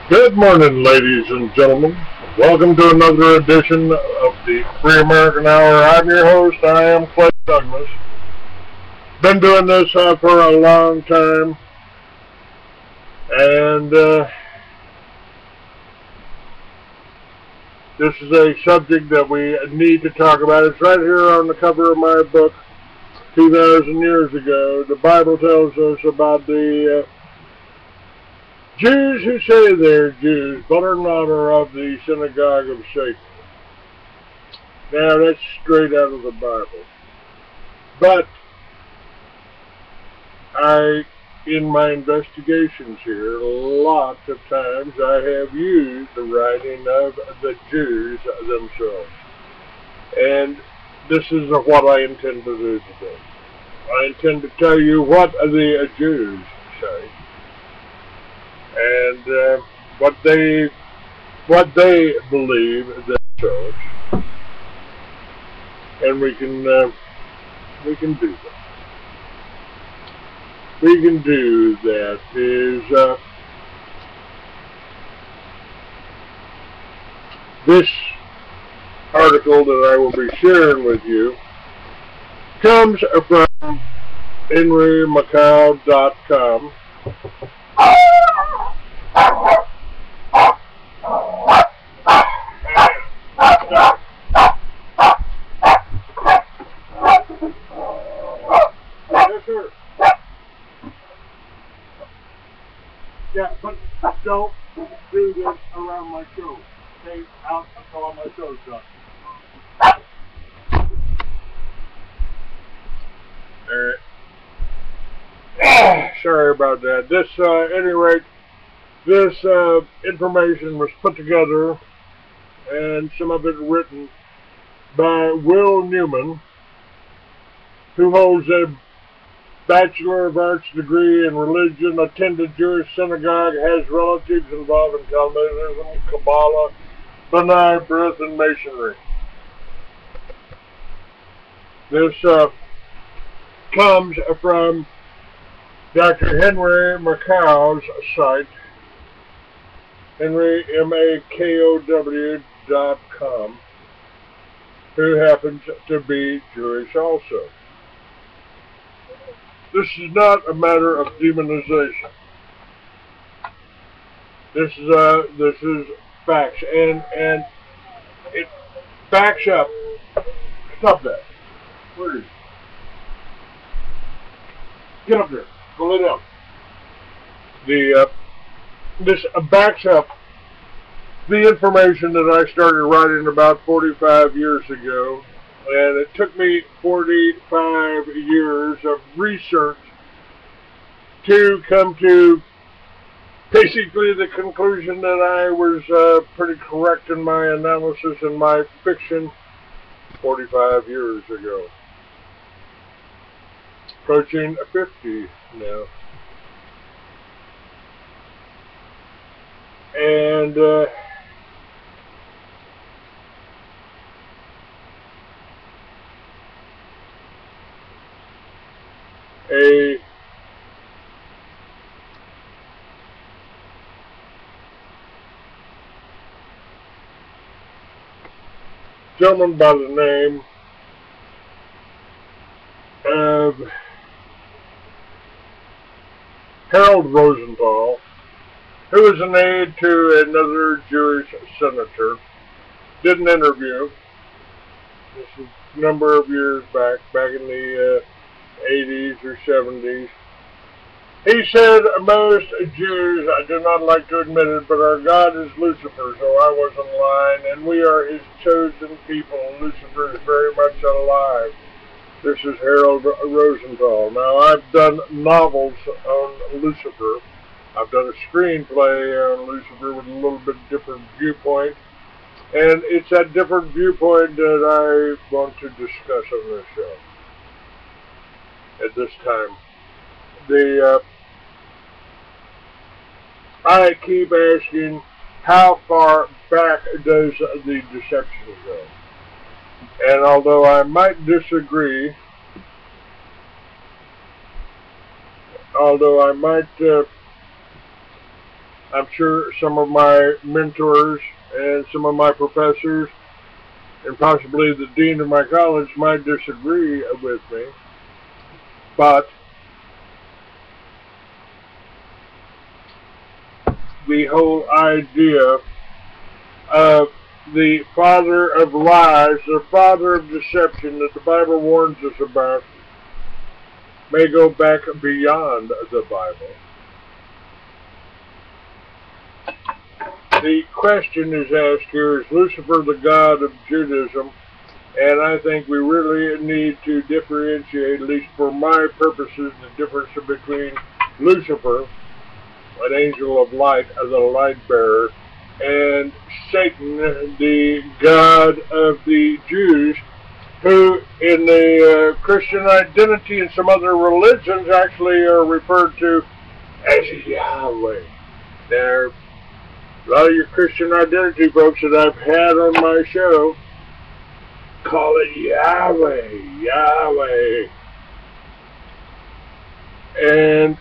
Good morning, ladies and gentlemen. Welcome to another edition of the Free American Hour. I'm your host. I am Clay Douglas. Been doing this for a long time, and this is a subject that we need to talk about. It's right here on the cover of my book, 2,000 years ago. The Bible tells us about the Jews who say they're Jews, but are not, are of the synagogue of Satan. Now, that's straight out of the Bible. But in my investigations here, lots of times I have used the writing of the Jews themselves. And this is what I intend to do today. I intend to tell you what the Jews say, and what they believe themselves, and we can do that. We can do that. Is this article that I will be sharing with you comes from henrymacau.com. Yeah, but don't do this around my show. Stay out until my show's done. Alright. Sorry about that. This, at any rate, this information was put together, and some of it written by Will Newman, who holds a Bachelor of Arts degree in religion, attended Jewish synagogue, has relatives involved in Cabalism, Kabbalah, B'nai B'rith, and Masonry. This comes from Dr. Henry Macau's site, henrymakow.com, who happens to be Jewish also. This is not a matter of demonization. This is facts, and it backs up. Stop that. Where is it? Get up there. Go lay down. This backs up the information that I started writing about 45 years ago. And it took me 45 years of research to come to basically the conclusion that I was pretty correct in my analysis and my fiction 45 years ago. Approaching 50 now. And a gentleman by the name of Harold Rosenthal, who was an aide to another Jewish senator, did an interview. This is number of years back in the 80s or 70s. He said, most Jews, I do not like to admit it, but our God is Lucifer, so I wasn't lying, and we are his chosen people. Lucifer is very much alive. This is Harold Rosenthal. Now, I've done novels on Lucifer. I've done a screenplay on Lucifer with a little bit different viewpoint, and it's that different viewpoint that I want to discuss on this show at this time. I keep asking, how far back does the deception go? And although I might disagree, I'm sure some of my mentors and some of my professors and possibly the dean of my college might disagree with me, but the whole idea of the father of lies, the father of deception that the Bible warns us about, may go back beyond the Bible. The question is asked here, is Lucifer the god of Judaism? And I think we really need to differentiate, at least for my purposes, the difference between Lucifer, an angel of light, the light bearer, and Satan, the god of the Jews, who in the Christian identity and some other religions actually are referred to as Yahweh. Now, a lot of your Christian identity folks that I've had on my show call it Yahweh, Yahweh. And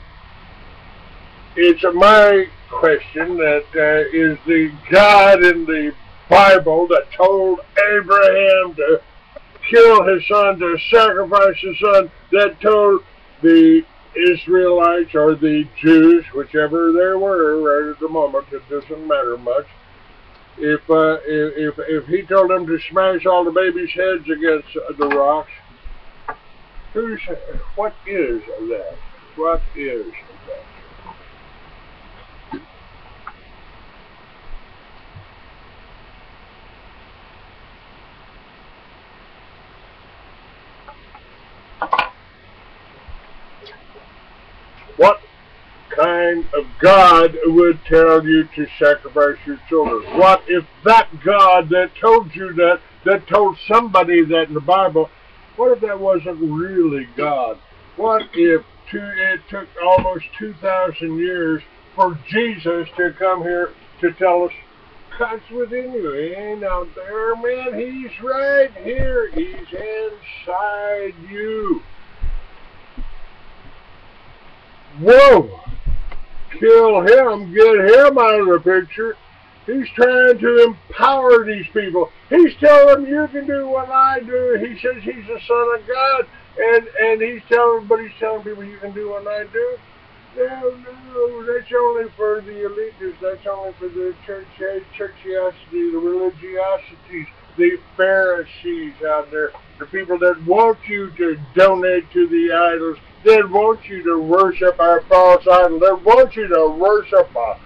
it's my question that is the God in the Bible that told Abraham to kill his son, to sacrifice his son, that told the Israelites or the Jews, whichever they were right at the moment, it doesn't matter much. If he told them to smash all the babies' heads against the rocks, what is that? What is that? What kind of God would tell you to sacrifice your children? What if that God that told you that told somebody that in the Bible, what if that wasn't really God? What if it took almost 2,000 years for Jesus to come here to tell us, God's within you, he ain't out there, man, he's right here, he's inside you. Whoa! Kill him, get him out of the picture. He's trying to empower these people. He's telling them, you can do what I do. He says he's the Son of God, and he's telling people you can do what I do. No, that's only for the elitists. That's only for the churchiosity, the religiosities, the Pharisees out there, the people that want you to donate to the idols, that want you to worship our false idol, that want you to worship an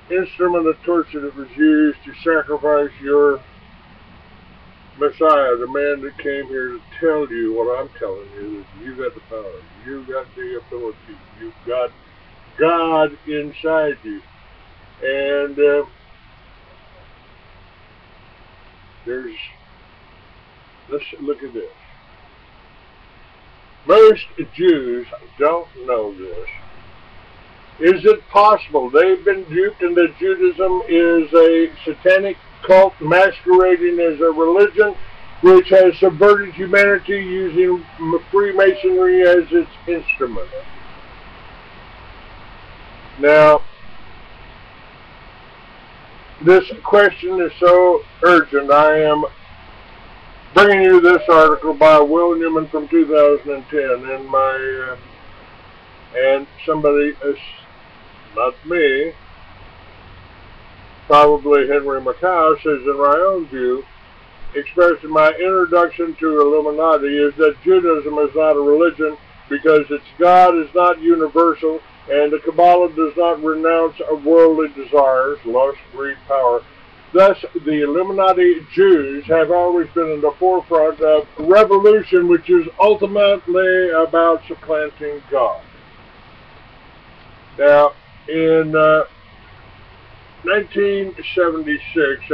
instrument of torture that was used to sacrifice your Messiah, the man that came here to tell you what I'm telling you, that you got the power, you got the authority, you've got God inside you. And let's look at this. Most Jews don't know this. Is it possible they've been duped and that Judaism is a satanic cult masquerading as a religion which has subverted humanity using Freemasonry as its instrument? Now, this question is so urgent. I am bringing you this article by Will Newman from 2010, and somebody, not me, probably Henry Macau, says, in my own view, expressed in my introduction to Illuminati is that Judaism is not a religion because its God is not universal, and the Kabbalah does not renounce worldly desires, lust, greed, power. Thus, the Illuminati Jews have always been in the forefront of revolution, which is ultimately about supplanting God. Now, in 1976,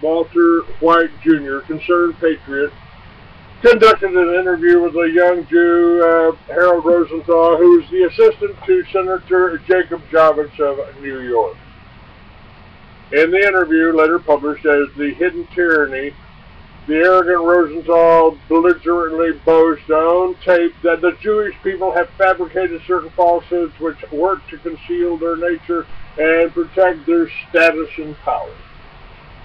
Walter White Jr., concerned patriot, conducted an interview with a young Jew, Harold Rosenthal, who was the assistant to Senator Jacob Javits of New York. In the interview, later published as The Hidden Tyranny, the arrogant Rosenthal belligerently boasts on tape that the Jewish people have fabricated certain falsehoods which work to conceal their nature and protect their status and power.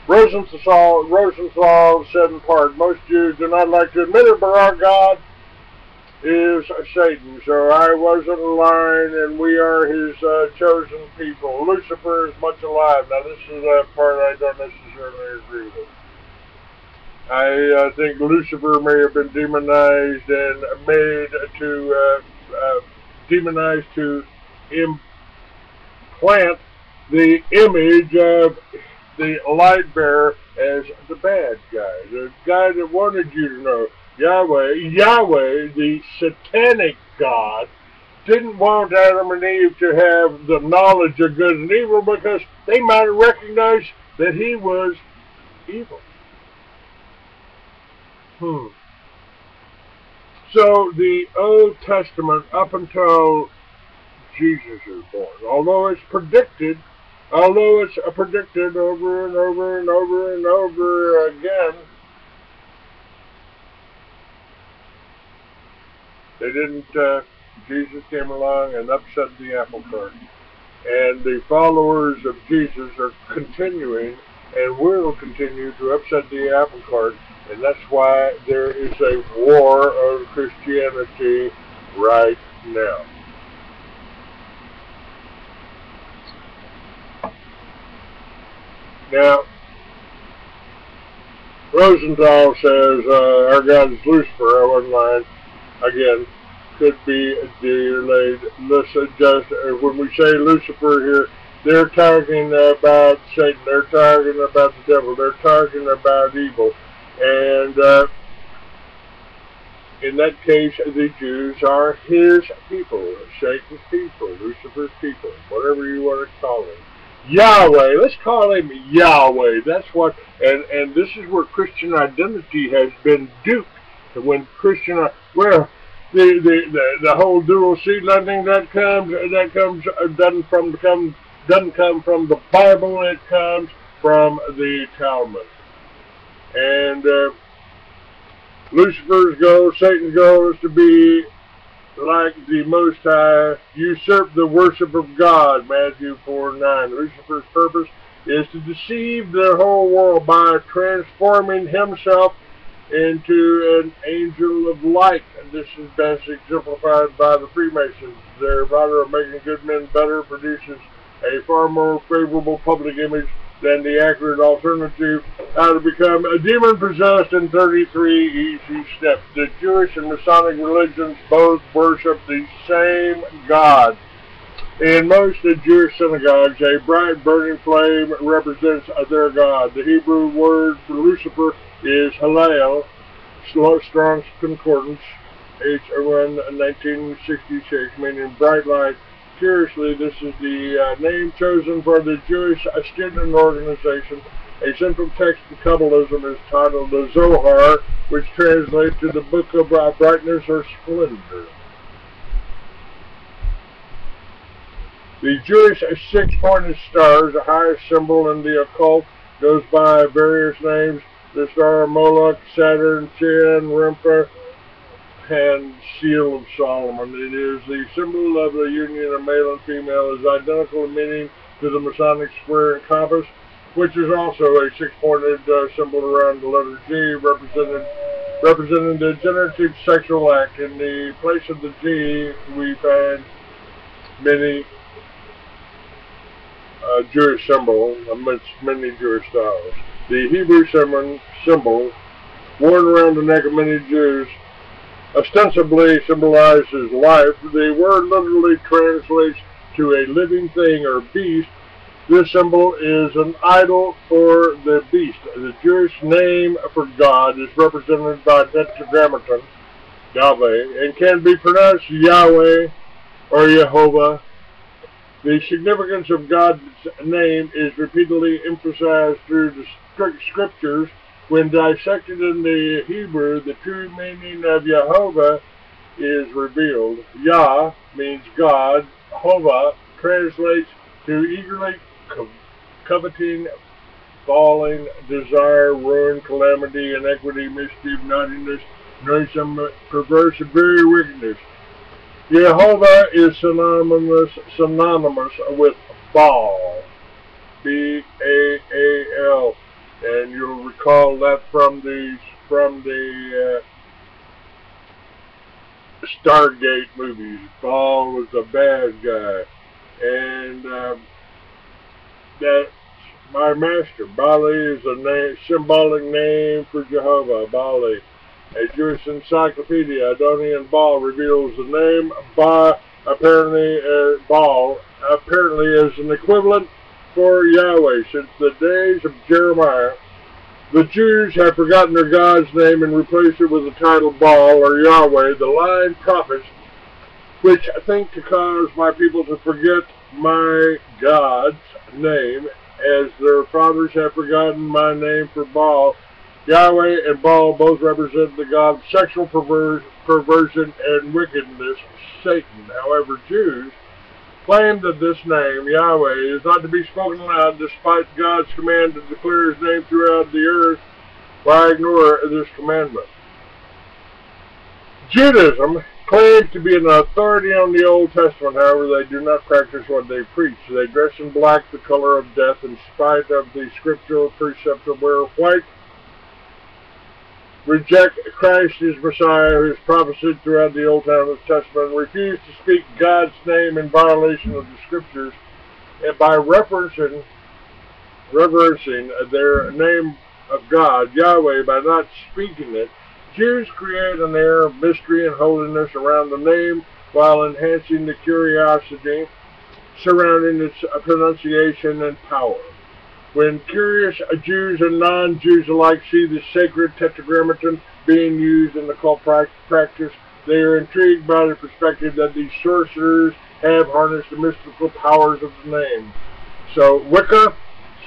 Rosenthal said in part, most Jews do not like to admit it, but our God is Satan, so I wasn't lying, and we are his chosen people. Lucifer is much alive. Now, this is a part I don't necessarily agree with. I think Lucifer may have been demonized and made to implant the image of the light bearer as the bad guy, the guy that wanted you to know Yahweh, the satanic God, didn't want Adam and Eve to have the knowledge of good and evil because they might recognize that he was evil. So the Old Testament, up until Jesus is born, although it's predicted over and over and over and over again, they didn't. Jesus came along and upset the apple cart, and the followers of Jesus are continuing and will continue to upset the apple cart. And that's why there is a war on Christianity right now. Now, Rosenthal says our God is Lucifer. I wasn't lying. Again, could be delayed. Listen, just when we say Lucifer here, they're talking about Satan. They're talking about the devil. They're talking about evil. And in that case, the Jews are his people, Satan's people, Lucifer's people, whatever you want to call him. Yahweh, let's call him Yahweh. That's what, and this is where Christian identity has been duped. When Christian, well, the whole dual seed lending doesn't come from the Bible. It comes from the Talmud. And Lucifer's goal, Satan's goal, is to be like the Most High, usurp the worship of God, Matthew 4:9. Lucifer's purpose is to deceive the whole world by transforming himself into an angel of light. And this is best exemplified by the Freemasons. Their motto of making good men better produces a far more favorable public image than the accurate alternative, how to become a demon-possessed in 33 easy steps. The Jewish and Masonic religions both worship the same God. In most Jewish synagogues, a bright burning flame represents their God. The Hebrew word for Lucifer is Hallel, Strong's Concordance, H1 1966, meaning bright light. Curiously, this is the name chosen for the Jewish student organization. A central text in Cabalism is titled the Zohar, which translates to the Book of Brightness or Splendor. The Jewish six-pointed star is the highest symbol in the occult, goes by various names. The star Moloch, Saturn, Chin, Rempha, and Seal of Solomon. It is the symbol of the union of male and female, is identical in meaning to the Masonic square and compass, which is also a six-pointed symbol around the letter G, representing the generative sexual act. In the place of the G, we find many Jewish symbols amidst many Jewish styles. the Hebrew symbol worn around the neck of many Jews ostensibly symbolizes life. The word literally translates to a living thing or beast. This symbol is an idol for the beast. The Jewish name for God is represented by tetragrammaton, Yahweh, and can be pronounced Yahweh or Jehovah. The significance of God's name is repeatedly emphasized through the scriptures. When dissected in the Hebrew, the true meaning of Jehovah is revealed. Yah means God. Hova translates to eagerly coveting, falling, desire, ruin, calamity, inequity, mischief, naughtiness, noisome, perverse, and very wickedness. Jehovah is synonymous with Baal, B-A-A-L, and you'll recall that from the Stargate movies. Baal was a bad guy, and that's my master. Bali is a symbolic name for Jehovah. Bali. A Jewish encyclopedia, Adonian Baal, reveals the name Baal apparently as an equivalent for Yahweh. Since the days of Jeremiah, the Jews have forgotten their God's name and replaced it with the title Baal or Yahweh. The lying prophets, which think to cause my people to forget my God's name, as their fathers have forgotten my name for Baal. Yahweh and Baal both represent the god of sexual perversion and wickedness, Satan. However, Jews claim that this name, Yahweh, is not to be spoken aloud despite God's command to declare his name throughout the earth. Why ignore this commandment? Judaism claims to be an authority on the Old Testament. However, they do not practice what they preach. They dress in black, the color of death, in spite of the scriptural precepts of wear white, reject Christ as Messiah, who is prophesied throughout the Old Testament, refuse to speak God's name in violation of the Scriptures, and by reverencing their name of God, Yahweh, by not speaking it, Jews create an air of mystery and holiness around the name while enhancing the curiosity surrounding its pronunciation and power. When curious Jews and non-Jews alike see the sacred tetragrammaton being used in the cult practice, they are intrigued by the perspective that these sorcerers have harnessed the mystical powers of the name. So Wicca,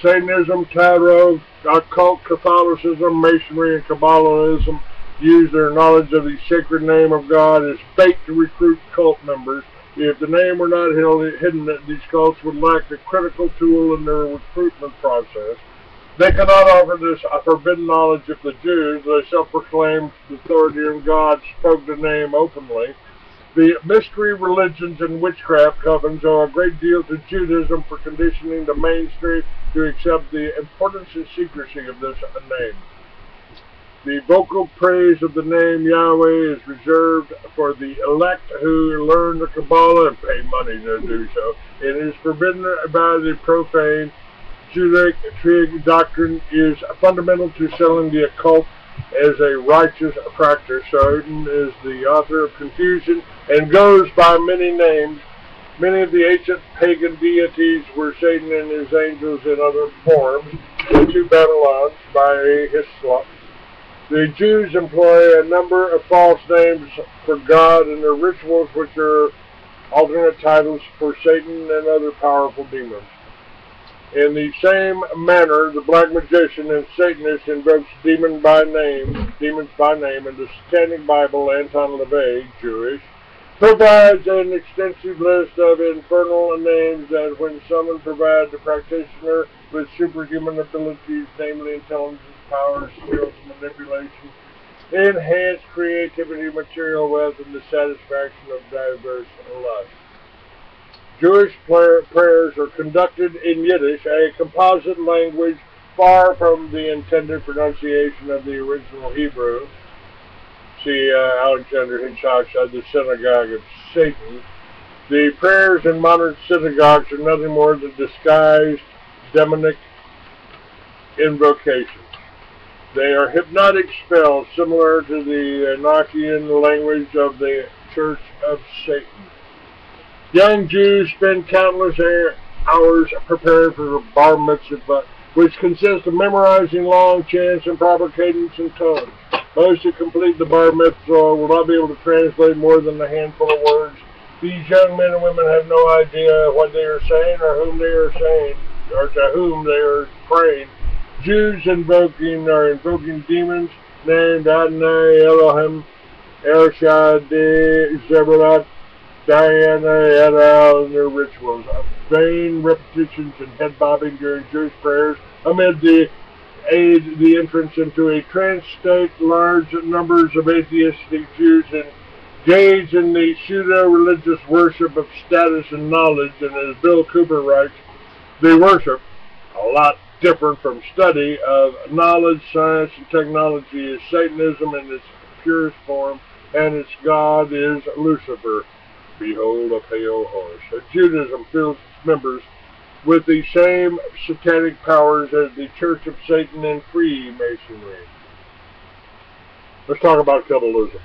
Satanism, Tarot, occult Catholicism, Masonry, and Cabalism use their knowledge of the sacred name of God as bait to recruit cult members. If the name were not hidden, these cults would lack the critical tool in their recruitment process. They cannot offer this forbidden knowledge if the Jews, the self-proclaimed authority in God, spoke the name openly. The mystery religions and witchcraft covens owe a great deal to Judaism for conditioning the mainstream to accept the importance and secrecy of this name. The vocal praise of the name Yahweh is reserved for the elect who learn the Kabbalah and pay money to do so. It is forbidden by the profane. Judaic doctrine is fundamental to selling the occult as a righteous practice. Satan is the author of confusion and goes by many names. Many of the ancient pagan deities were Satan and his angels in other forms. The two Babylons by Hislop. The Jews employ a number of false names for God in their rituals, which are alternate titles for Satan and other powerful demons. In the same manner, the black magician and Satanist invokes demons by name in the Satanic Bible. Anton LaVey, Jewish, provides an extensive list of infernal names that, when summoned, provide the practitioner with superhuman abilities, namely intelligence, powers, skills, manipulation, enhanced creativity, material wealth, and the satisfaction of diverse lusts. Jewish prayers are conducted in Yiddish, a composite language far from the intended pronunciation of the original Hebrew. See Alexander Hitchcock's The Synagogue of Satan. The prayers in modern synagogues are nothing more than disguised demonic invocations. They are hypnotic spells similar to the Enochian language of the Church of Satan. Young Jews spend countless hours preparing for bar mitzvah, which consists of memorizing long chants and proper cadence and tones. Most who complete the bar mitzvah will not be able to translate more than a handful of words. These young men and women have no idea what they are saying or whom they are saying, or to whom they are praying. Jews are invoking demons named Adonai, Elohim, El Shaddai, Zebulon, Diana, Edel, in their rituals. Vain repetitions and head bobbing during Jewish prayers amid the entrance into a trance state. Large numbers of atheistic Jews engage in the pseudo-religious worship of status and knowledge, and as Bill Cooper writes, they worship a lot different from study of knowledge, science, and technology is Satanism in its purest form, and its god is Lucifer. Behold a pale horse. Judaism fills its members with the same satanic powers as the Church of Satan and Freemasonry. Let's talk about Cabalism.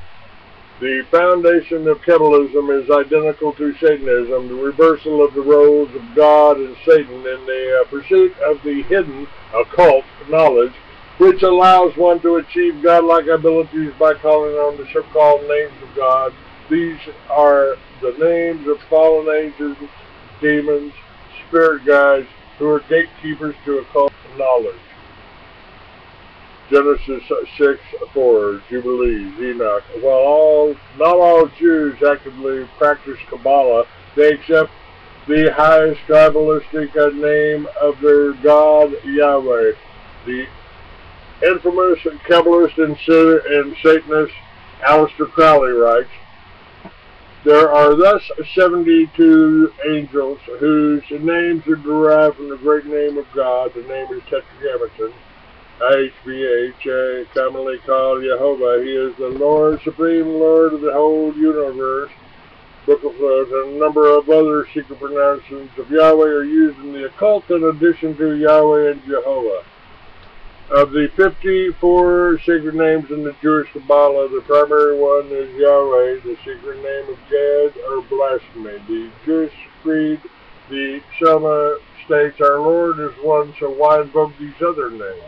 The foundation of Cabalism is identical to Satanism, the reversal of the roles of God and Satan in the pursuit of the hidden occult knowledge, which allows one to achieve godlike abilities by calling on the so-called names of God. These are the names of fallen angels, demons, spirit guides, who are gatekeepers to occult knowledge. Genesis 6:4, Jubilees, Enoch. While not all Jews actively practice Kabbalah, they accept the highest tribalistic name of their God, Yahweh. The infamous Kabbalist and Satanist Aleister Crowley writes, there are thus 72 angels whose names are derived from the great name of God. The name is Tetragrammaton, HBH, commonly called Jehovah. He is the Lord, Supreme Lord of the whole universe. Book of Flood, and a number of other secret pronouncements of Yahweh are used in the occult in addition to Yahweh and Jehovah. Of the 54 sacred names in the Jewish Kabbalah, the primary one is Yahweh, the secret name of Gad, or blasphemy. The Jewish creed, the Shema, states our Lord is one, so why invoke these other names?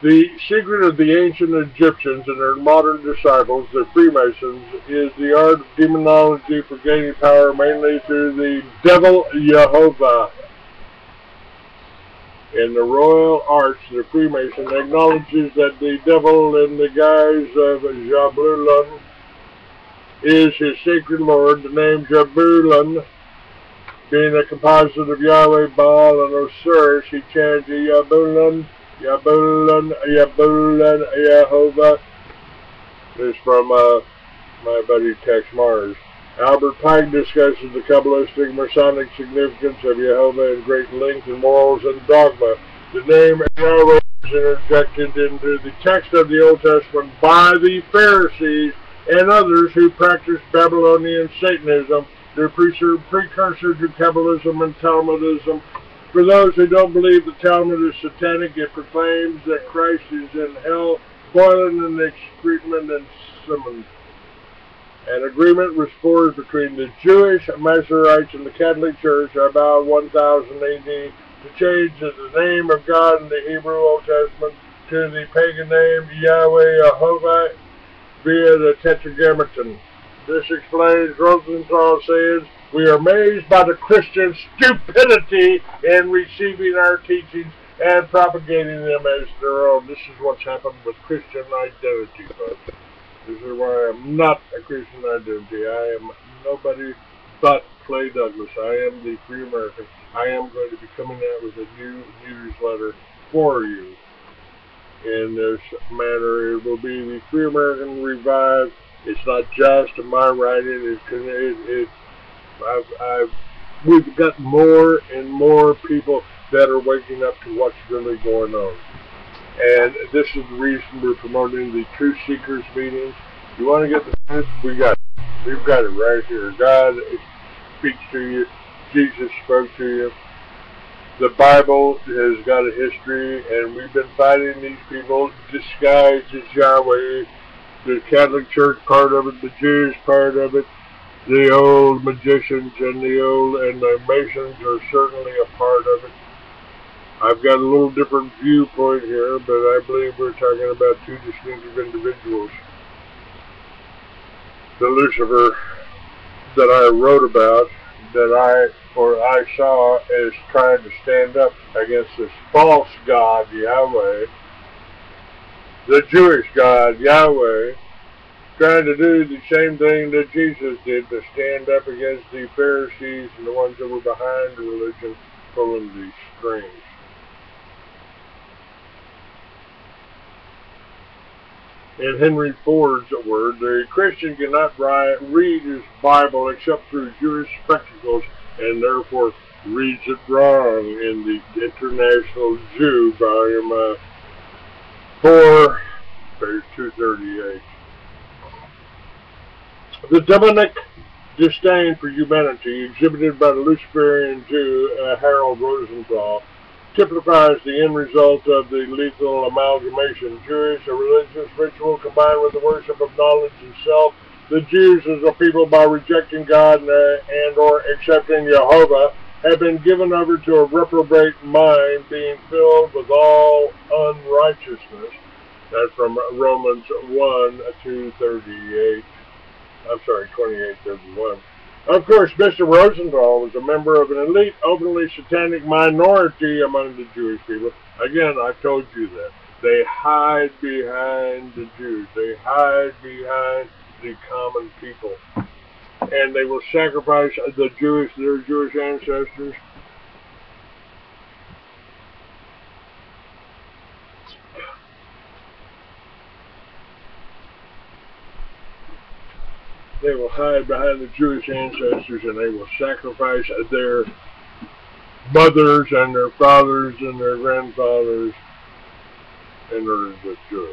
The secret of the ancient Egyptians and their modern disciples, the Freemasons, is the art of demonology for gaining power mainly through the devil Jehovah. In the royal arts, the Freemason acknowledges that the devil in the guise of Jabulon is his sacred lord. The name Jabulon, being a composite of Yahweh, Baal, and Osiris, he chants Jabulon, Jabulon, Jabulon, Jehovah. This is from my buddy Tex Mars. Albert Pike discusses the Kabbalistic Masonic significance of Jehovah in great length in Morals and Dogma. The name Yahweh is interjected into the text of the Old Testament by the Pharisees and others who practiced Babylonian Satanism, the precursor to Cabalism and Talmudism. For those who don't believe the Talmud is satanic, it proclaims that Christ is in hell, boiling in excrement and semen. An agreement was forged between the Jewish Masoretes and the Catholic Church about 1000 AD to change the name of God in the Hebrew Old Testament to the pagan name Yahweh Jehovah via the Tetragrammaton. This explains Rosenthal says, we are amazed by the Christian stupidity in receiving our teachings and propagating them as their own. This is what's happened with Christian identity, folks. This is why I am not a Christian identity. I am nobody but Clay Douglas. I am the Free American. I am going to be coming out with a new newsletter for you. In this manner, it will be the Free American Revived. It's not just my writing. We've got more and more people that are waking up to what's really going on. And this is the reason we're promoting the Truth Seekers meetings. You want to get the truth? We got it. We've got it right here. God speaks to you. Jesus spoke to you. The Bible has got a history, and we've been fighting these people disguised as Yahweh. The Catholic Church part of it, the Jews part of it, the old magicians and the Masons are certainly a part of it. I've got a little different viewpoint here, but I believe we're talking about two distinctive individuals. The Lucifer that I wrote about, that I saw as trying to stand up against this false God, Yahweh, the Jewish God, Yahweh, trying to do the same thing that Jesus did, to stand up against the Pharisees and the ones that were behind the religion, pulling these strings. In Henry Ford's word, the Christian cannot read his Bible except through Jewish spectacles, and therefore reads it wrong, in the International Jew, volume 4, page 238. The demonic disdain for humanity exhibited by the Luciferian Jew, Harold Rosenthal, typifies the end result of the lethal amalgamation. Jewish, a religious ritual combined with the worship of knowledge and self. The Jews, as a people, by rejecting God and or accepting Jehovah, have been given over to a reprobate mind, being filled with all unrighteousness. That's from Romans 1:238. I'm sorry, 28:31. Of course, Mr. Rosenthal was a member of an elite, openly satanic minority among the Jewish people. Again, I've told you that. They hide behind the Jews. They hide behind the common people. And they will sacrifice their Jewish ancestors. They will hide behind the Jewish ancestors, and they will sacrifice their mothers and their fathers and their grandfathers in order to do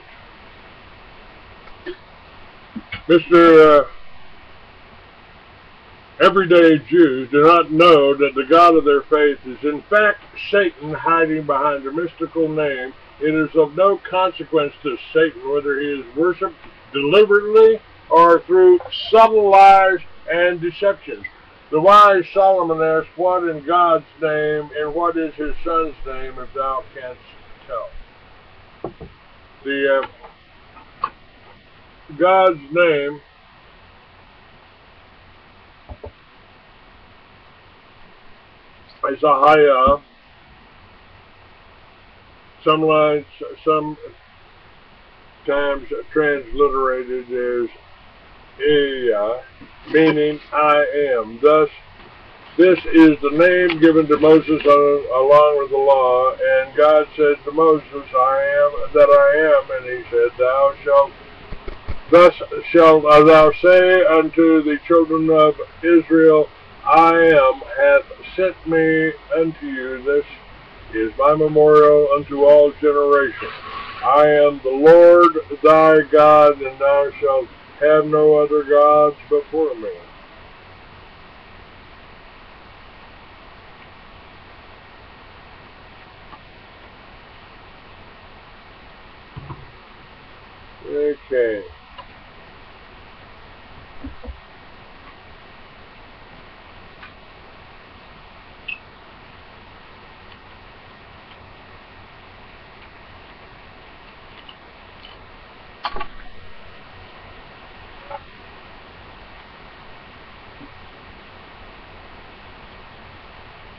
it. Mr. Everyday Jews do not know that the God of their faith is in fact Satan, hiding behind a mystical name. It is of no consequence to Satan whether he is worshipped deliberately or through subtle lies and deceptions. The wise Solomon asked, "What in God's name, and what is his son's name, if thou canst tell?" The God's name is Ahaya. Sometimes transliterated as Ea, meaning I am. Thus, this is the name given to Moses along with the law. And God said to Moses, I am that I am. And he said, Thus shalt thou say unto the children of Israel, I am hath sent me unto you. This is my memorial unto all generations. I am the Lord thy God, and thou shalt have no other gods before me. Okay.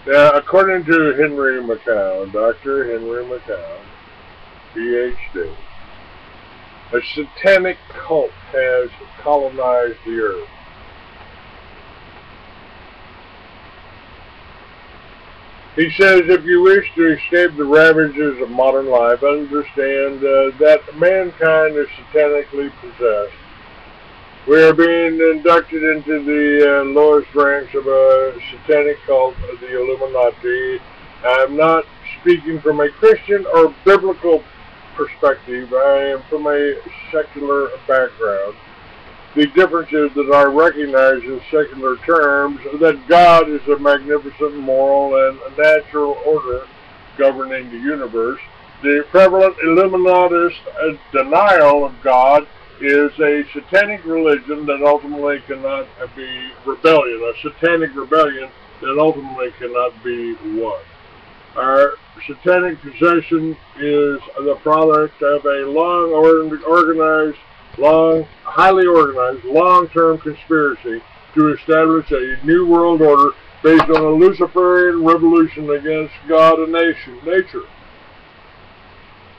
Now, according to Henry McCown, Dr. Henry McCown, PhD, a satanic cult has colonized the earth. He says, if you wish to escape the ravages of modern life, understand that mankind is satanically possessed. We are being inducted into the lowest ranks of a satanic cult, the Illuminati. I'm not speaking from a Christian or biblical perspective. I am from a secular background. The differences that I recognize in secular terms that God is a magnificent moral and natural order governing the universe. The prevalent Illuminatist denial of God is a satanic religion that ultimately cannot be rebellion, a satanic rebellion that ultimately cannot be won. Our satanic possession is the product of a highly organized, long-term conspiracy to establish a new world order based on a Luciferian revolution against God and nature.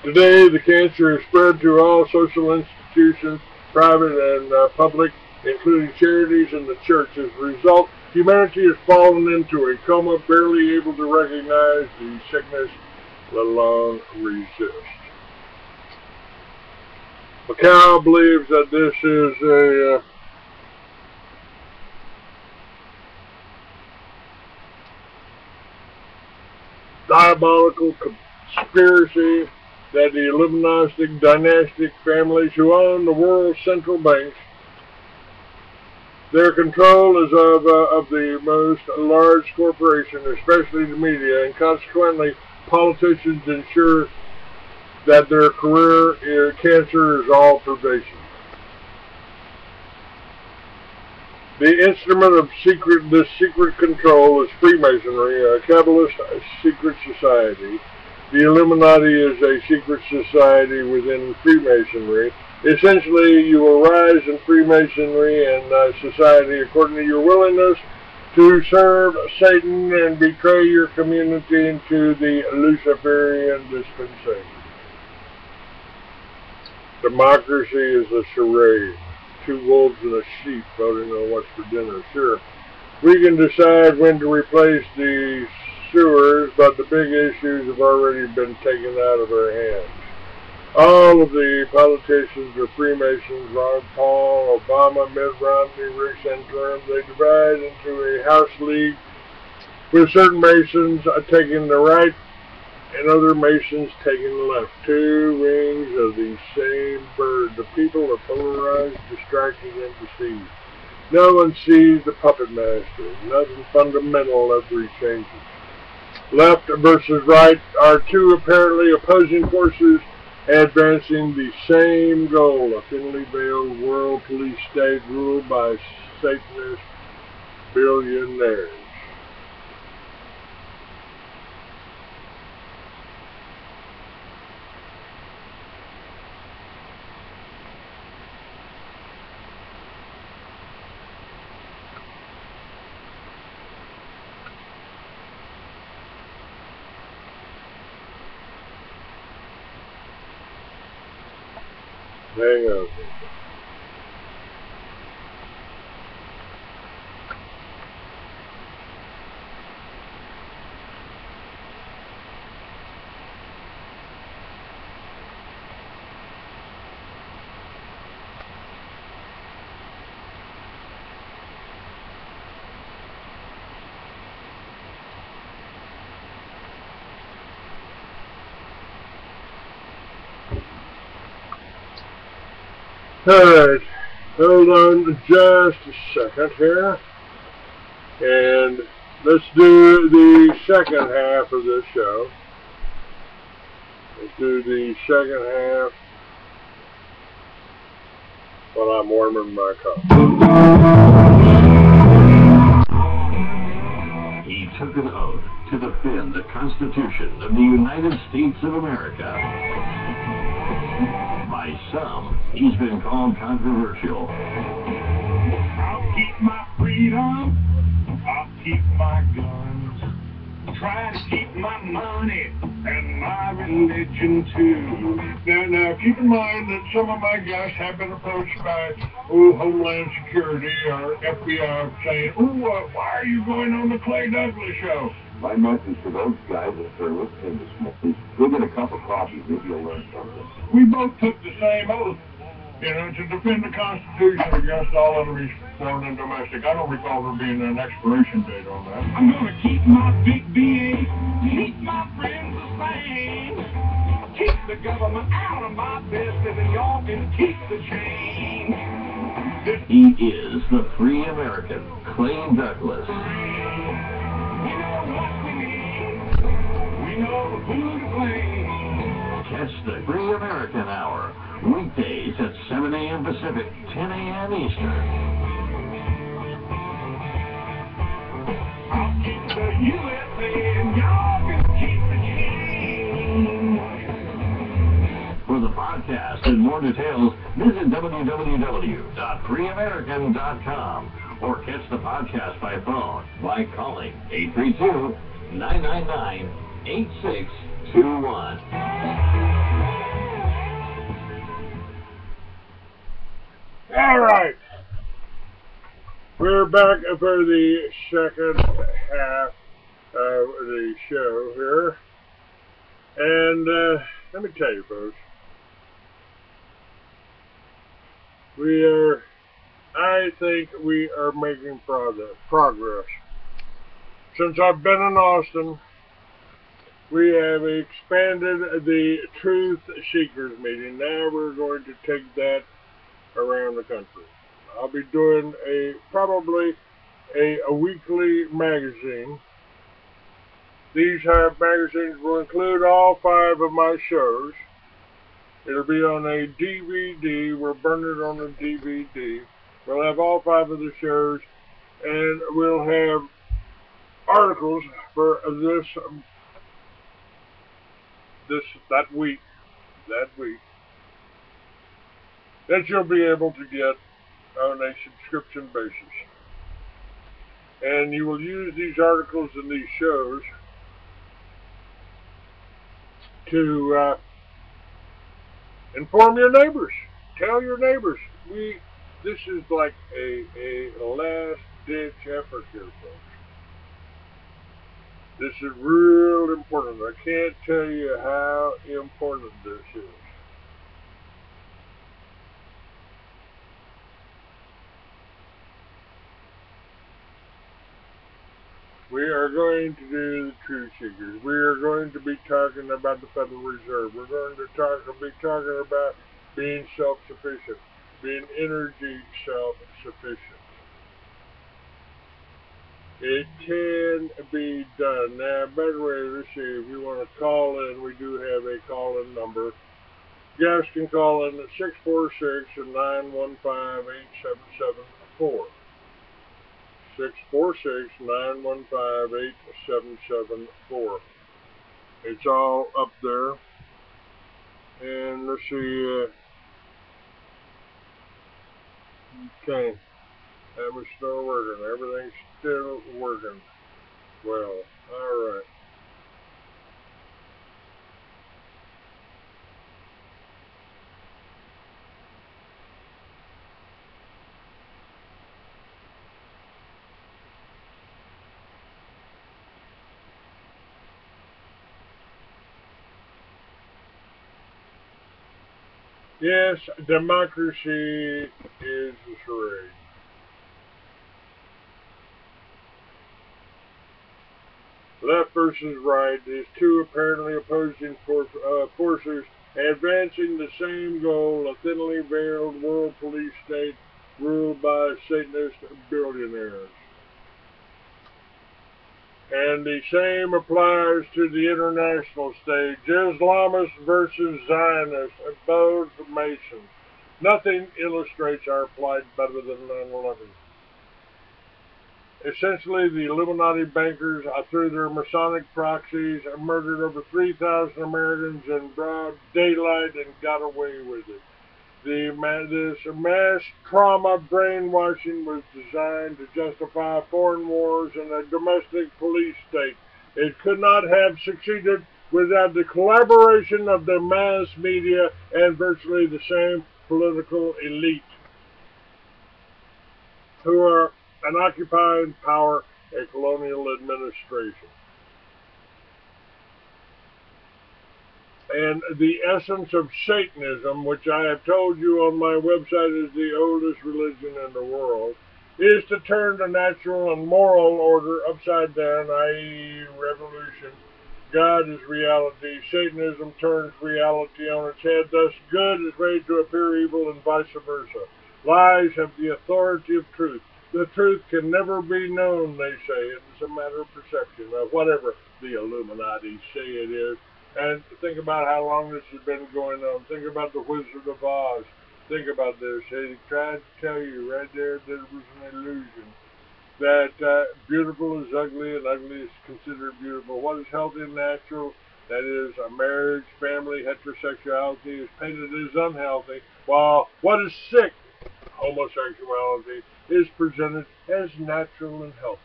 Today, the cancer is spread to all social institutions, private and public, including charities and the church. As a result, humanity has fallen into a coma, barely able to recognize the sickness, let alone resist. Macau believes that this is a diabolical conspiracy that the Illuminati dynastic families who own the world's central banks, their control is of the most large corporation, especially the media, and consequently politicians ensure that their cancer is all pervasive. The instrument of this secret control is Freemasonry, a Cabalist secret society. The Illuminati is a secret society within Freemasonry. Essentially, you will rise in Freemasonry and society according to your willingness to serve Satan and betray your community into the Luciferian dispensation. Democracy is a charade. 2 wolves and a sheep voting on what's for dinner. Sure, we can decide when to replace the sewers, but the big issues have already been taken out of our hands. All of the politicians are Freemasons: Ron Paul, Obama, Mitt Romney, Rick Santorum. They divide into a house league with certain Masons taking the right and other Masons taking the left. 2 wings of the same bird. The people are polarized, distracted, and deceived. No one sees the puppet master. Nothing fundamental ever changes. Left versus right are 2 apparently opposing forces advancing the same goal, a thinly veiled world police state ruled by Satanist billionaires. Hang on. Alright, hold on just a second here, and let's do the second half of this show. Let's do the second half while I'm warming my cup. He took an oath to defend the Constitution of the United States of America. By some, he's been called controversial. I'll keep my freedom, I'll keep my guns, try to keep my money and my religion too. Now, keep in mind that some of my guests have been approached by Homeland Security or FBI saying, why are you going on the Clay Douglas show? My message to those guys, if they're listening this morning, is go get a cup of coffee, maybe you'll learn something. We both took the same oath, to defend the Constitution against all enemies, foreign and domestic. I don't recall there being an expiration date on that. I'm going to keep my big BA, keep my friends the same, keep the government out of my business, and y'all can keep the change. He is the free American, Clay Douglas. We know what we need. We know who to blame. Catch the Free American Hour, weekdays at 7 a.m. Pacific, 10 a.m. Eastern. I'll keep the USA and y'all can keep the change. For the podcast and more details, visit www.freeamerican.com or catch the podcast by phone by calling 832-999-8621. All right. We're back for the second half of the show here. And let me tell you, folks, I think we are making progress. Since I've been in Austin, we have expanded the Truth Seekers meeting. Now we're going to take that around the country. I'll be doing probably a weekly magazine. These magazines will include all 5 of my shows. It'll be on a DVD. We'll burn it on a DVD. We'll have all 5 of the shows, and we'll have articles for that week that you'll be able to get on a subscription basis. And you will use these articles and these shows to inform your neighbors. Tell your neighbors. This is like a last-ditch effort here, folks. This is real important. I can't tell you how important this is. We are going to do the Truth Seekers. We are going to be talking about the Federal Reserve. We're going to be talking about being self-sufficient, being energy self-sufficient. It can be done. Now, by the way, let's see, if you want to call in, we do have a call-in number. You guys can call in at 646-915-8774. 646-915-8774. It's all up there. And let's see. Okay. That was still working. Everything's still working. Well, alright. Yes, democracy is a charade. Left versus right is 2 apparently opposing forces advancing the same goal, a thinly veiled world police state ruled by Satanist billionaires. And the same applies to the international stage. Islamists versus Zionists, both Masons. Nothing illustrates our plight better than 9/11. Essentially, the Illuminati bankers, through their Masonic proxies, murdered over 3,000 Americans in broad daylight and got away with it. This mass trauma brainwashing was designed to justify foreign wars and a domestic police state. It could not have succeeded without the collaboration of the mass media and virtually the same political elite who are an occupying power, a colonial administration. And the essence of Satanism, which I have told you on my website is the oldest religion in the world, is to turn the natural and moral order upside down, i.e. revolution. God is reality. Satanism turns reality on its head. Thus, good is made to appear evil and vice versa. Lies have the authority of truth. The truth can never be known, they say. It's a matter of perception, of whatever the Illuminati say it is. And think about how long this has been going on. Think about the Wizard of Oz. Think about this. He tried to tell you right there that it was an illusion. That beautiful is ugly and ugly is considered beautiful. What is healthy and natural, that is a marriage, family, heterosexuality, is painted as unhealthy, while what is sick, homosexuality, is presented as natural and healthy.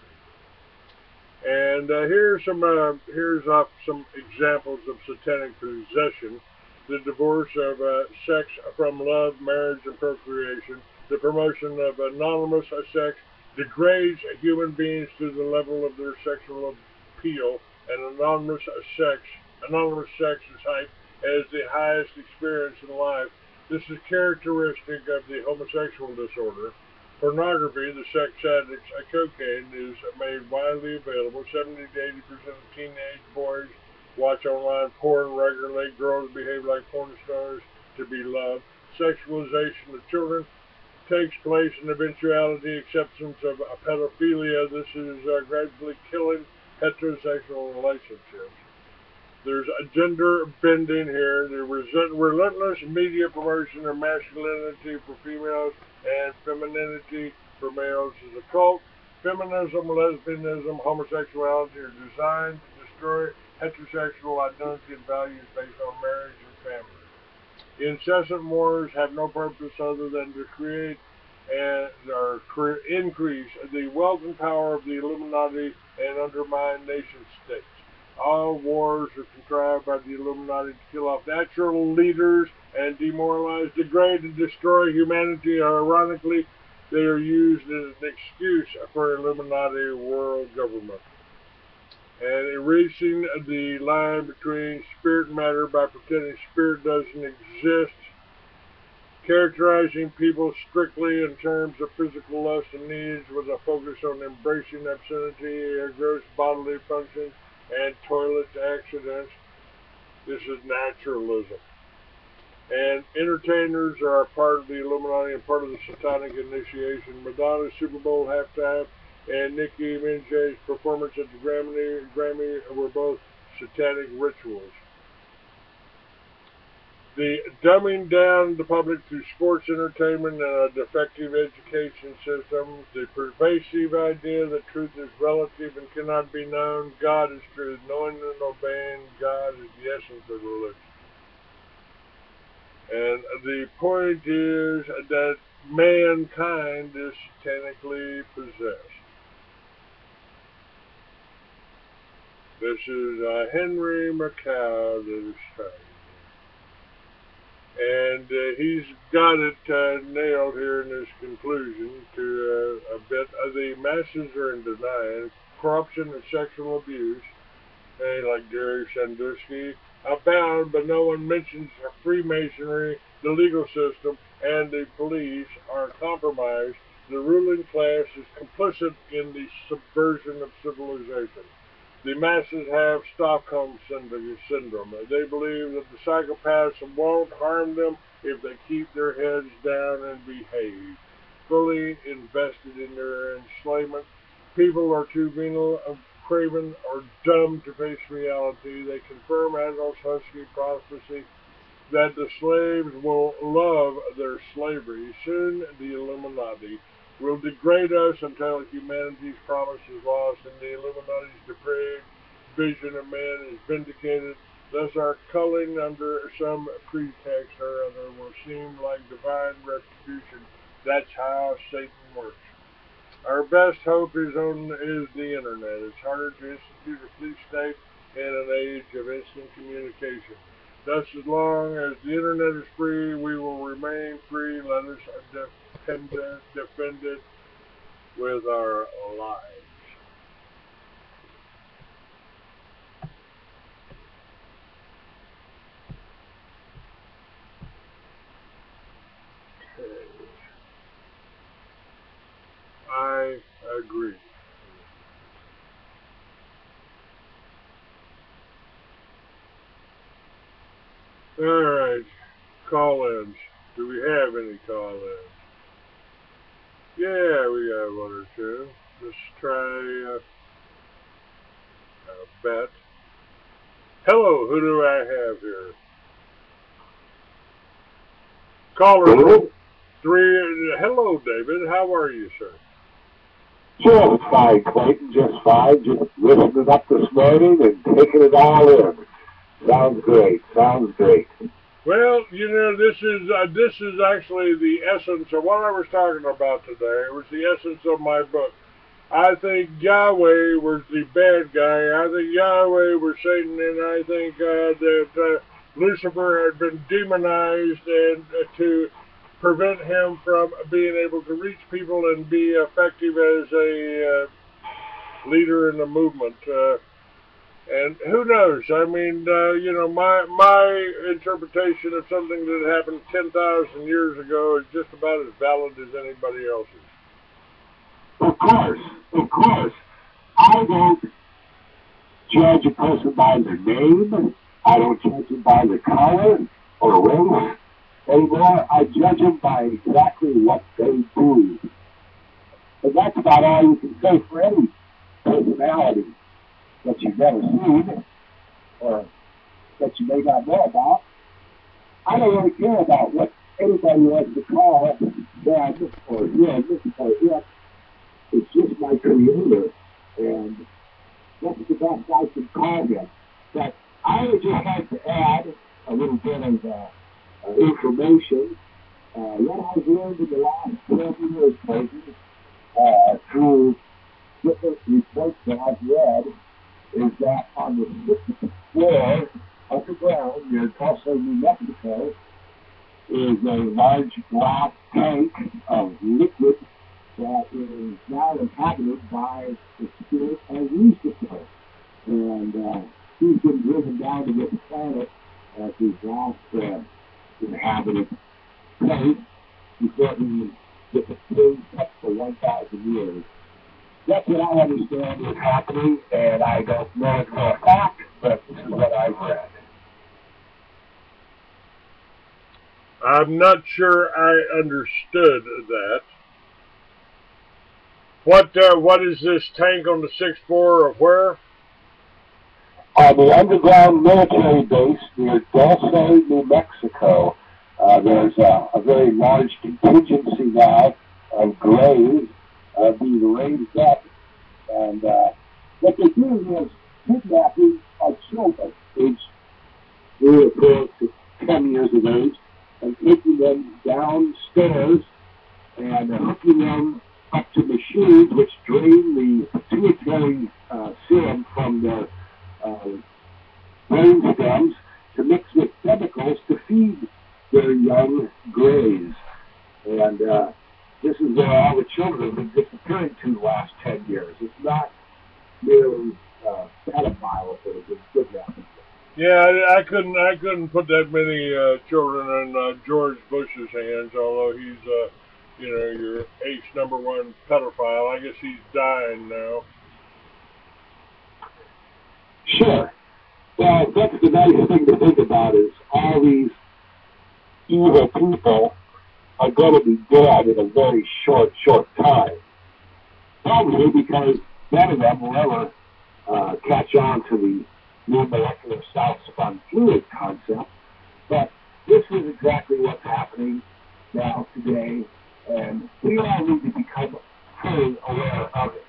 And here's some examples of satanic possession: the divorce of sex from love, marriage, and procreation. The promotion of anonymous sex degrades human beings to the level of their sexual appeal, and anonymous sex is hyped as the highest experience in life. This is characteristic of the homosexual disorder. Pornography, the sex addict's cocaine, is made widely available. 70 to 80% of teenage boys watch online porn regularly. Girls behave like porn stars to be loved. Sexualization of children takes place in eventuality acceptance of pedophilia. This is gradually killing heterosexual relationships. There's a gender bending here. The relentless media promotion of masculinity for females and femininity for males is a cult. Feminism, lesbianism, homosexuality are designed to destroy heterosexual identity and values based on marriage and family. The incessant wars have no purpose other than to create increase the wealth and power of the Illuminati and undermine nation states. All wars are contrived by the Illuminati to kill off natural leaders and demoralize, degrade, and destroy humanity. Ironically, they are used as an excuse for Illuminati world government. And erasing the line between spirit and matter by pretending spirit doesn't exist. Characterizing people strictly in terms of physical lust and needs with a focus on embracing obscenity, gross bodily functions, and toilet accidents. This is naturalism. And entertainers are a part of the Illuminati and part of the satanic initiation. Madonna's Super Bowl halftime and Nicki Minaj's performance at the Grammy were both satanic rituals. The dumbing down the public through sports entertainment and a defective education system, the pervasive idea that truth is relative and cannot be known, God is truth, knowing and obeying God is the essence of religion. And the point is that mankind is satanically possessed. This is Henry Macau that is talking. And he's got it nailed here in his conclusion to a bit. The masses are in denial. Corruption and sexual abuse, like Gary Sandusky, abound, but no one mentions Freemasonry, the legal system, and the police are compromised. The ruling class is complicit in the subversion of civilization. The masses have Stockholm syndrome. They believe that the psychopaths won't harm them if they keep their heads down and behave. Fully invested in their enslavement, people are too venal, craven, or dumb to face reality. They confirm Adolf Huxley's prophecy that the slaves will love their slavery. Soon the Illuminati will degrade us until humanity's promise is lost and the Illuminati's depraved vision of man is vindicated. Thus our culling under some pretext or other will seem like divine retribution. That's how Satan works. Our best hope is the internet. It's harder to institute a police state in an age of instant communication. Thus, as long as the internet is free, we will remain free. Let us defend it with our lives. Okay. I agree. All right, call-ins. Do we have any call-ins? Yeah, we got one or two. Let's try a bet. Hello, who do I have here? Caller Hello? three. Hello, David. How are you, sir? Just fine, Clayton, just fine. Just listening up this morning and taking it all in. Sounds great, sounds great. Well, you know, this is actually the essence of what I was talking about today. It was the essence of my book. I think Yahweh was the bad guy. I think Yahweh was Satan, and I think that Lucifer had been demonized and to prevent him from being able to reach people and be effective as a leader in the movement. And who knows? I mean, you know, my interpretation of something that happened 10,000 years ago is just about as valid as anybody else's. Of course, of course. I don't judge a person by their name. I don't judge them by their color or race anymore. I judge them by exactly what they do. And that's about all you can say for any personality that you've never seen or that you may not know about. I don't really care about what anybody wants to call them or him or it. It's just my creator, and that's the best I can call him. But I would just like to add a little bit of information. What I've learned in the last 12 years, maybe, through different reports that I've read, is that on the 6th floor underground near Tulsa, New Mexico, is a large glass tank of liquid that is now inhabited by the spirit of Lucifer. And he's been driven down to this planet as his last inhabited place before he disappeared up for 1,000 years. That's what I understand is happening, and I don't know it for a fact, but this is what I've read. I'm not sure I understood that. What is this tank on the 6th floor of where? On the underground military base near Dulce, New Mexico, there's a very large contingency now of graves being raised up. And what they do is kidnapping of children, aged 3 or 4 to 10 years of age, and taking them downstairs and hooking them up to machines which drain the pituitary serum from their brain stems to mix with chemicals to feed their young greys. And this is where all the children have been disappearing to the last 10 years. It's not merely pedophiles that have been kidnapping. Yeah, I couldn't put that many children in George Bush's hands, although he's you know, your #1 pedophile. I guess he's dying now. Sure. Well, that's the nice thing to think about is all these evil people are going to be dead in a very short time. Probably because none of them will ever catch on to the new molecular self-spun fluid concept. But this is exactly what's happening now today, and we all need to become fully aware of it.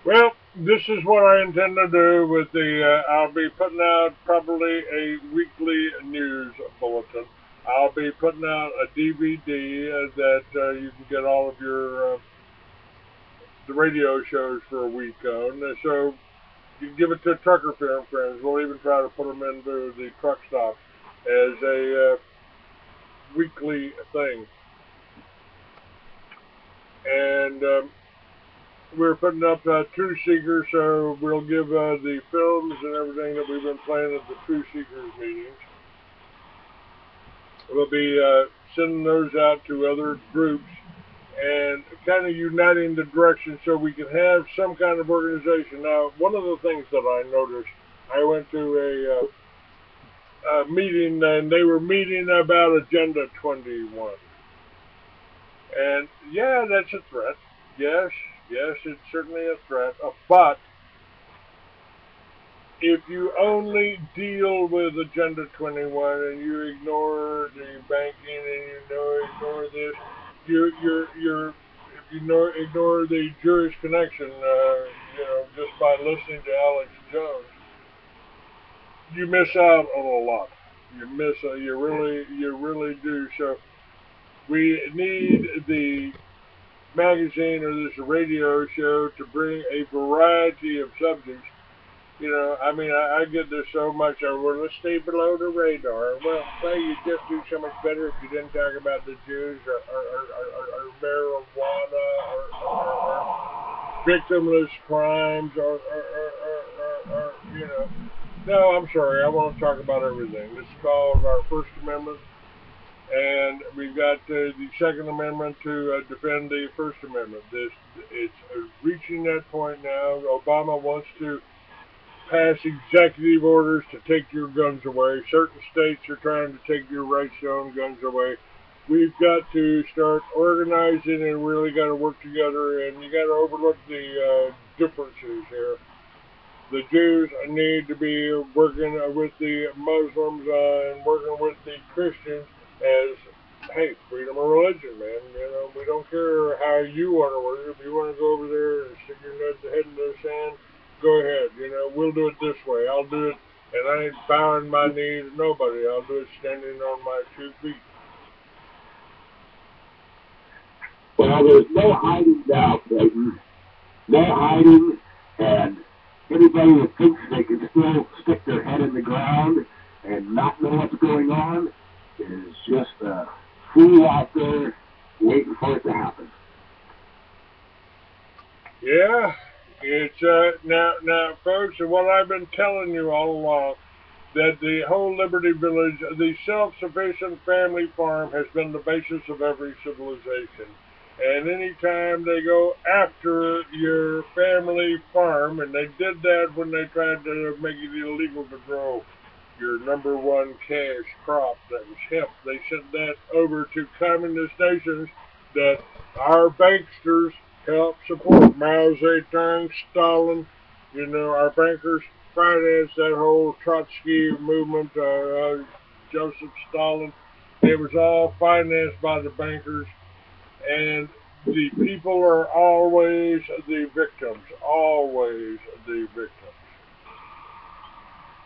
Well, this is what I intend to do with the, I'll be putting out probably a weekly news bulletin. I'll be putting out a DVD that you can get all of your, the radio shows for a week on. So you can give it to trucker film friends. We'll even try to put them into the truck stops as a weekly thing. And we're putting up Truth Seekers, so we'll give the films and everything that we've been playing at the Truth Seekers meetings. We'll be sending those out to other groups and kind of uniting the direction so we can have some kind of organization. Now, one of the things that I noticed, I went to a meeting, and they were meeting about Agenda 21. And yeah, that's a threat. Yes, yes, it's certainly a threat. But if you only deal with Agenda 21 and you ignore the banking and ignore this, you're if you ignore the Jewish connection, just by listening to Alex Jones, you miss out on a lot. You really do. So we need the magazine or this radio show to bring a variety of subjects. I mean, I get this so much. Well, let's stay below the radar. Well, you just do so much better if you didn't talk about the Jews or marijuana or victimless crimes or. No, I'm sorry. I want to talk about everything. This is called our First Amendment, and we've got the Second Amendment to defend the First Amendment. It's reaching that point now. Obama wants to pass executive orders to take your guns away. Certain states are trying to take your rights to own guns away. We've got to start organizing and really got to work together, and you got to overlook the differences here. The Jews need to be working with the Muslims and working with the Christians as, hey, freedom of religion, man. We don't care how you want to work. If you want to go over there and stick your head in the sand, go ahead. We'll do it this way. I'll do it, and I ain't bowing my knee to nobody. I'll do it standing on my 2 feet. Well, there's no hiding now, Clayton. No hiding, and anybody that thinks they can still stick their head in the ground and not know what's going on is just a fool out there waiting for it to happen. Yeah, it's now, folks, and what I've been telling you all along, that the whole Liberty Village, the self-sufficient family farm, has been the basis of every civilization. And anytime they go after your family farm, and they did that when they tried to make it illegal to grow your number one cash crop, that was hemp, they sent that over to communist nations that our banksters help support. Mao Zedong, Stalin, our bankers financed that whole Trotsky movement, Joseph Stalin. It was all financed by the bankers. And the people are always the victims. Always the victims.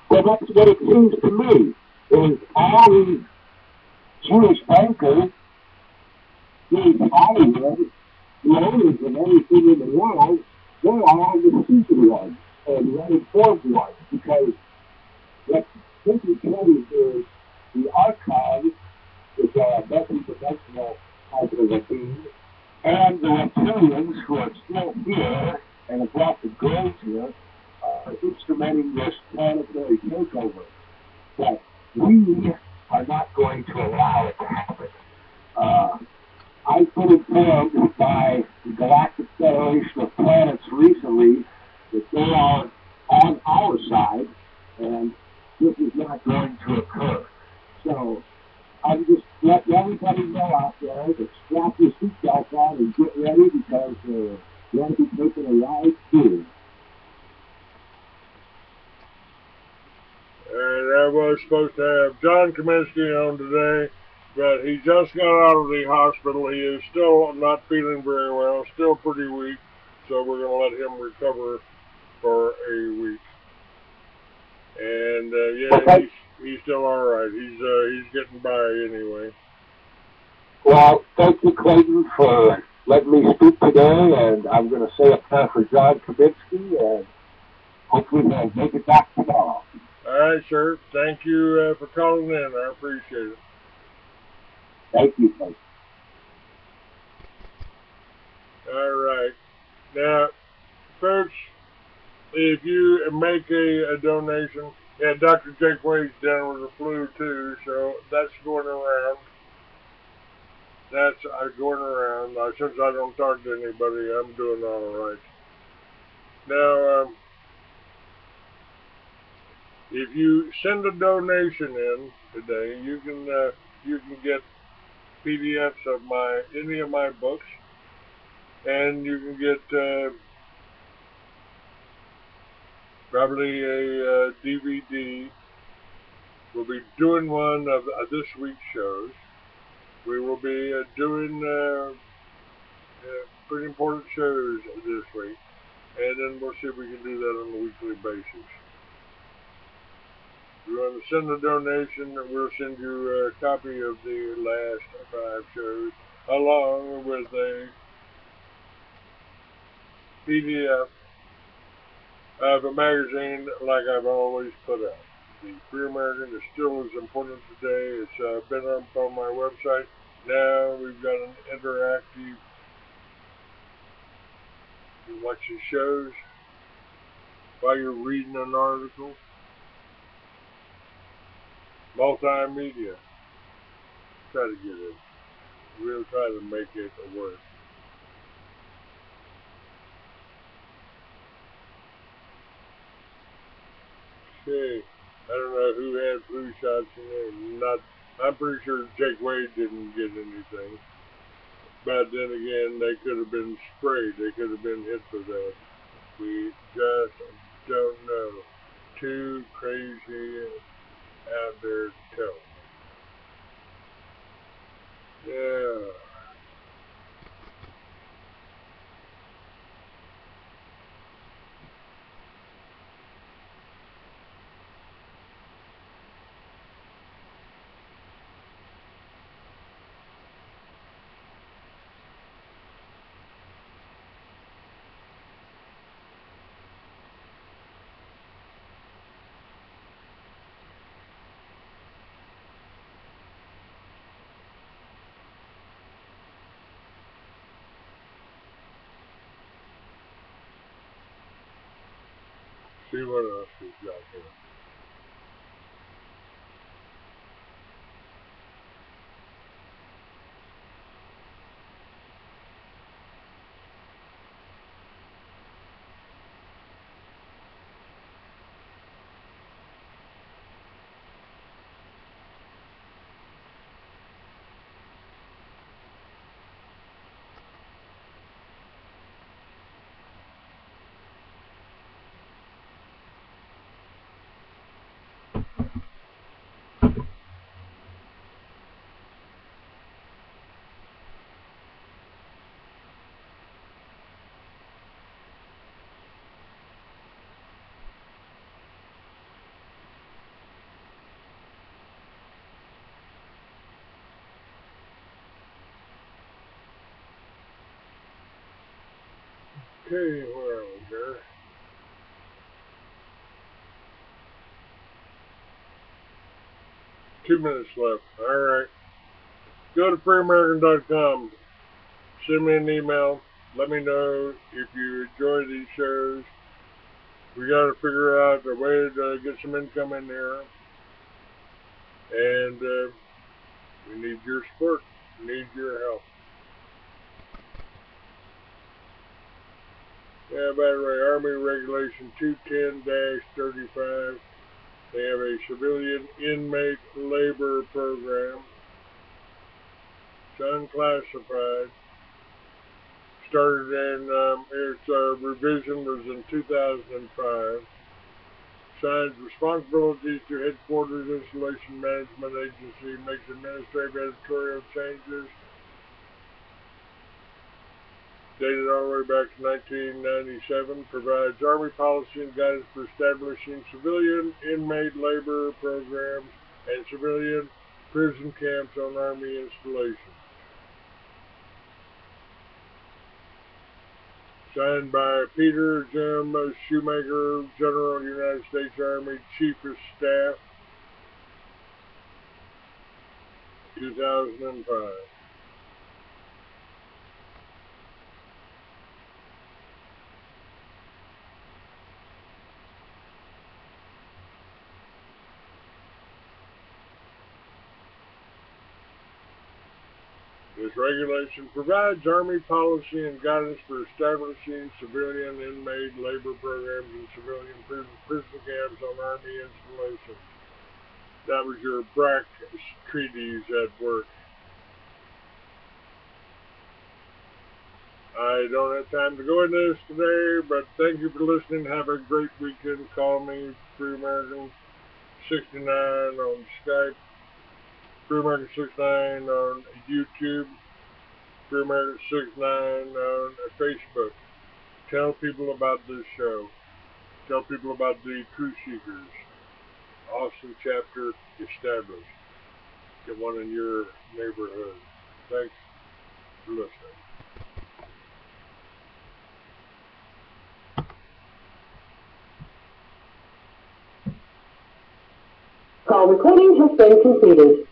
Well, that's what it seems to me, is all these Jewish bankers, these Hollywood, the owners of everything in the world, they're all the stupid ones and the uninformed ones, because what simply tells is the archives is a multi-dimensional type of a being, and the reptilians who are still here and have brought the graves here are instrumenting this planetary takeover. But we are not going to allow it to happen. I've been informed by the Galactic Federation of Planets recently that they are on our side, and this is not going to occur. So I'm just letting everybody know out there to strap your seatbelt on and get ready, because we're going to be taking a ride soon. And I was supposed to have John Kaminsky on today, but he just got out of the hospital. He is still not feeling very well, still pretty weak, so we're going to let him recover for a week. And he's still all right. He's getting by anyway. Well, thank you, Clayton, for letting me speak today, and I'm going to say a prayer for John Kaminsky, and hopefully he'll make it back tomorrow. All right, sir. Thank you for calling in. I appreciate it. Thank you, Clayton. All right. Now, folks, if you make a donation, yeah, Dr. Jake Wade's down with the flu too, so that's going around. That's going around. Since I don't talk to anybody, I'm doing all right. Now, if you send a donation in today, you can get PDFs of any of my books, and you can get probably a DVD. We'll be doing one of this week's shows. We will be doing pretty important shows this week, and then we'll see if we can do that on a weekly basis. If you want to send a donation, we'll send you a copy of the last 5 shows, along with a PDF of a magazine like I've always put out. The Free American is still as important today. It's been up on my website. Now we've got an interactive. You watch the shows while you're reading an article. Multimedia. Try to get it. We'll try to make it work. Okay. I don't know who had flu shots in there. I'm pretty sure Jake Wade didn't get anything. But then again, they could have been sprayed. They could have been hit for that. We just don't know. Too crazy out there to tell. Yeah. See what else we've got here. Okay, where are we here? Two minutes left. Alright. Go to freeamerican.com. Send me an email. Let me know if you enjoy these shows. We got to figure out a way to get some income in there. And we need your support. We need your help. Yeah, by the way, Army Regulation 210-35. They have a civilian inmate labor program. It's unclassified. Started in, its revision was in 2005. Assigns responsibilities to Headquarters Installation Management Agency. Makes administrative editorial changes. Dated all the way back to 1997, provides Army policy and guidance for establishing civilian inmate labor programs and civilian prison camps on Army installations. Signed by Peter Jim Shoemaker, General United States Army Chief of Staff, 2005. This regulation provides Army policy and guidance for establishing civilian inmate labor programs and civilian prison camps on Army installations. That was your BRAC treaties at work. I don't have time to go into this today, but thank you for listening. Have a great weekend. Call me Free American 69 on Skype, Free American 69 on YouTube, Free American 69 on Facebook. Tell people about this show. Tell people about the Truth Seekers. Awesome chapter established. Get one in your neighborhood. Thanks for listening. Call recording has been completed.